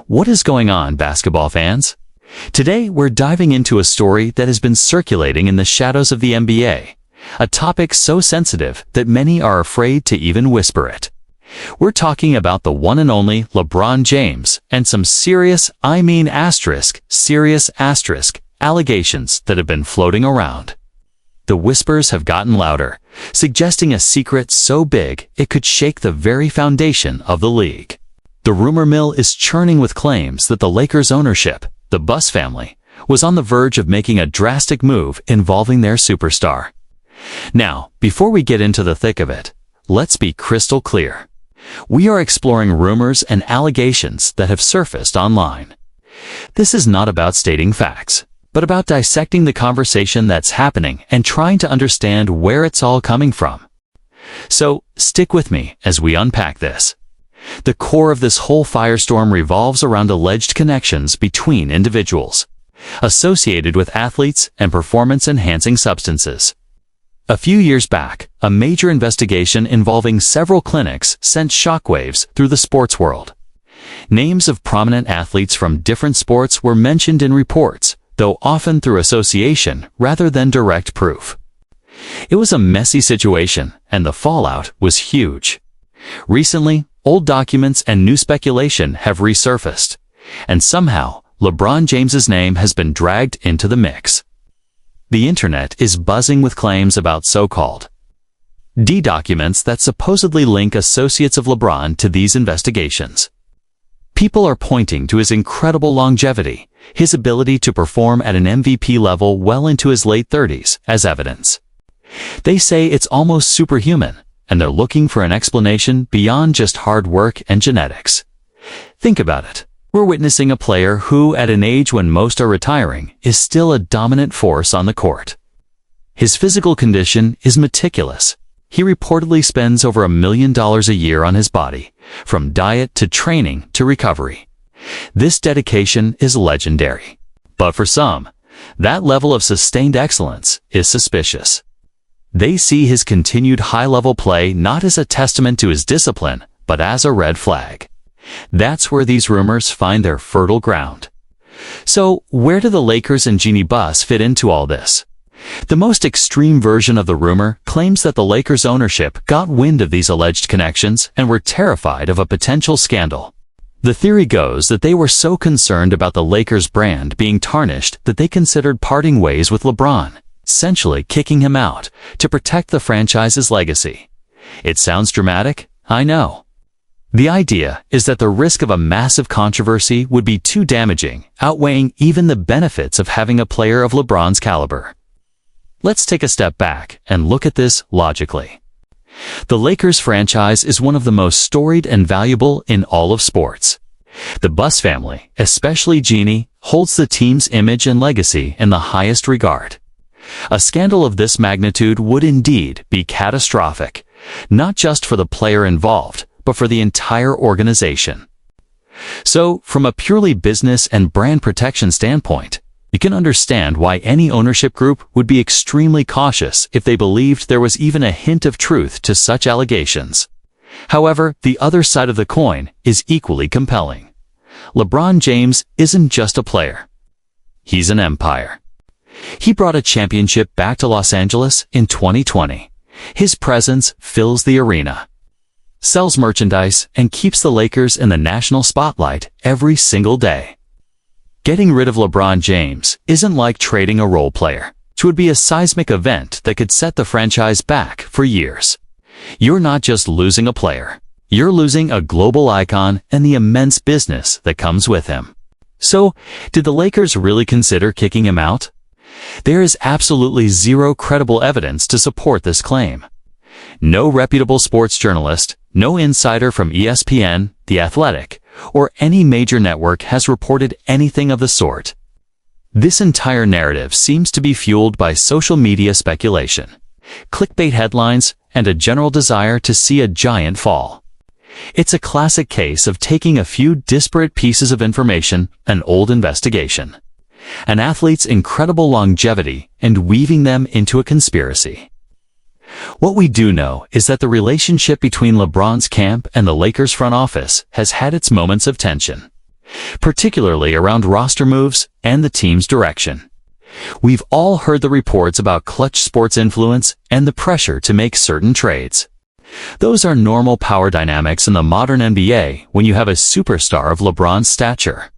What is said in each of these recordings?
What is going on, basketball fans? Today, we're diving into a story that has been circulating in the shadows of the NBA, a topic so sensitive that many are afraid to even whisper it. We're talking about the one and only LeBron James and some serious, serious allegations that have been floating around. The whispers have gotten louder, suggesting a secret so big it could shake the very foundation of the league. The rumor mill is churning with claims that the Lakers' ownership, the Buss family, was on the verge of making a drastic move involving their superstar. Now, before we get into the thick of it, let's be crystal clear. We are exploring rumors and allegations that have surfaced online. This is not about stating facts, but about dissecting the conversation that's happening and trying to understand where it's all coming from. So, stick with me as we unpack this. The core of this whole firestorm revolves around alleged connections between individuals, associated with athletes and performance-enhancing substances. A few years back, a major investigation involving several clinics sent shockwaves through the sports world. Names of prominent athletes from different sports were mentioned in reports, though often through association rather than direct proof. It was a messy situation, and the fallout was huge. Recently, old documents and new speculation have resurfaced, and somehow, LeBron James's name has been dragged into the mix. The internet is buzzing with claims about so-called D documents that supposedly link associates of LeBron to these investigations. People are pointing to his incredible longevity, his ability to perform at an MVP level well into his late 30s as evidence. They say it's almost superhuman, and they're looking for an explanation beyond just hard work and genetics. Think about it. We're witnessing a player who, at an age when most are retiring, is still a dominant force on the court. His physical condition is meticulous. He reportedly spends over $1 million a year on his body, from diet to training to recovery. This dedication is legendary. But for some, that level of sustained excellence is suspicious. They see his continued high-level play not as a testament to his discipline, but as a red flag. That's where these rumors find their fertile ground. So, where do the Lakers and Jeanie Buss fit into all this? The most extreme version of the rumor claims that the Lakers' ownership got wind of these alleged connections and were terrified of a potential scandal. The theory goes that they were so concerned about the Lakers' brand being tarnished that they considered parting ways with LeBron, essentially kicking him out, to protect the franchise's legacy. It sounds dramatic, I know. The idea is that the risk of a massive controversy would be too damaging, outweighing even the benefits of having a player of LeBron's caliber. Let's take a step back and look at this logically. The Lakers franchise is one of the most storied and valuable in all of sports. The Buss family, especially Jeanie, holds the team's image and legacy in the highest regard. A scandal of this magnitude would indeed be catastrophic, not just for the player involved, but for the entire organization. So, from a purely business and brand protection standpoint, you can understand why any ownership group would be extremely cautious if they believed there was even a hint of truth to such allegations. However, the other side of the coin is equally compelling. LeBron James isn't just a player. He's an empire. He brought a championship back to Los Angeles in 2020. His presence fills the arena, sells merchandise, and keeps the Lakers in the national spotlight every single day. Getting rid of LeBron James isn't like trading a role player. It would be a seismic event that could set the franchise back for years. You're not just losing a player. You're losing a global icon and the immense business that comes with him. So, did the Lakers really consider kicking him out? There is absolutely zero credible evidence to support this claim. No reputable sports journalist, no insider from ESPN, The Athletic, or any major network has reported anything of the sort. This entire narrative seems to be fueled by social media speculation, clickbait headlines, and a general desire to see a giant fall. It's a classic case of taking a few disparate pieces of information, an old investigation, an athlete's incredible longevity, and weaving them into a conspiracy. What we do know is that the relationship between LeBron's camp and the Lakers front office has had its moments of tension. particularly around roster moves and the team's direction. We've all heard the reports about clutch sports influence and the pressure to make certain trades. Those are normal power dynamics in the modern NBA when you have a superstar of LeBron's stature.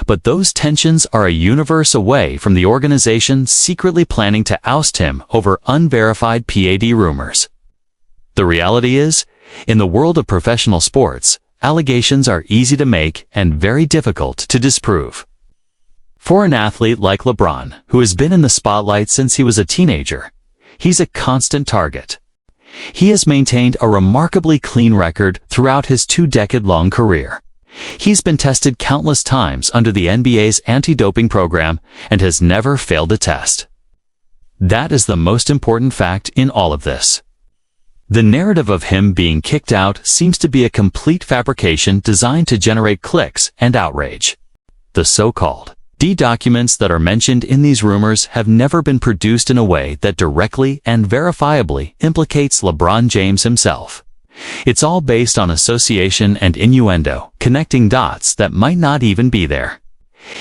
But those tensions are a universe away from the organization secretly planning to oust him over unverified PED rumors. The reality is, in the world of professional sports, allegations are easy to make and very difficult to disprove. For an athlete like LeBron, who has been in the spotlight since he was a teenager, he's a constant target. He has maintained a remarkably clean record throughout his 2-decade-long career. He's been tested countless times under the NBA's anti-doping program and has never failed a test. That is the most important fact in all of this. The narrative of him being kicked out seems to be a complete fabrication designed to generate clicks and outrage. The so-called DEA documents that are mentioned in these rumors have never been produced in a way that directly and verifiably implicates LeBron James himself. It's all based on association and innuendo, connecting dots that might not even be there.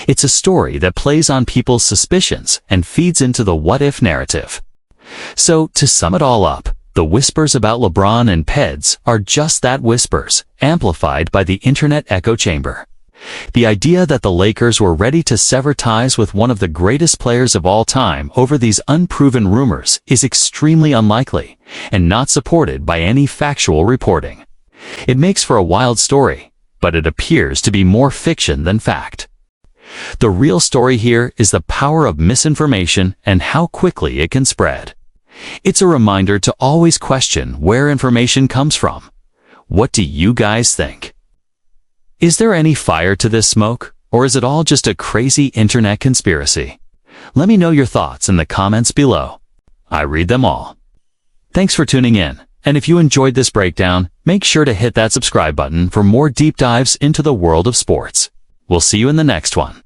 It's a story that plays on people's suspicions and feeds into the what-if narrative. So, to sum it all up, the whispers about LeBron and PEDs are just that, whispers, amplified by the internet echo chamber. The idea that the Lakers were ready to sever ties with one of the greatest players of all time over these unproven rumors is extremely unlikely and not supported by any factual reporting. It makes for a wild story, but it appears to be more fiction than fact. The real story here is the power of misinformation and how quickly it can spread. It's a reminder to always question where information comes from. What do you guys think? Is there any fire to this smoke, or is it all just a crazy internet conspiracy? Let me know your thoughts in the comments below. I read them all. Thanks for tuning in, and if you enjoyed this breakdown, make sure to hit that subscribe button for more deep dives into the world of sports. We'll see you in the next one.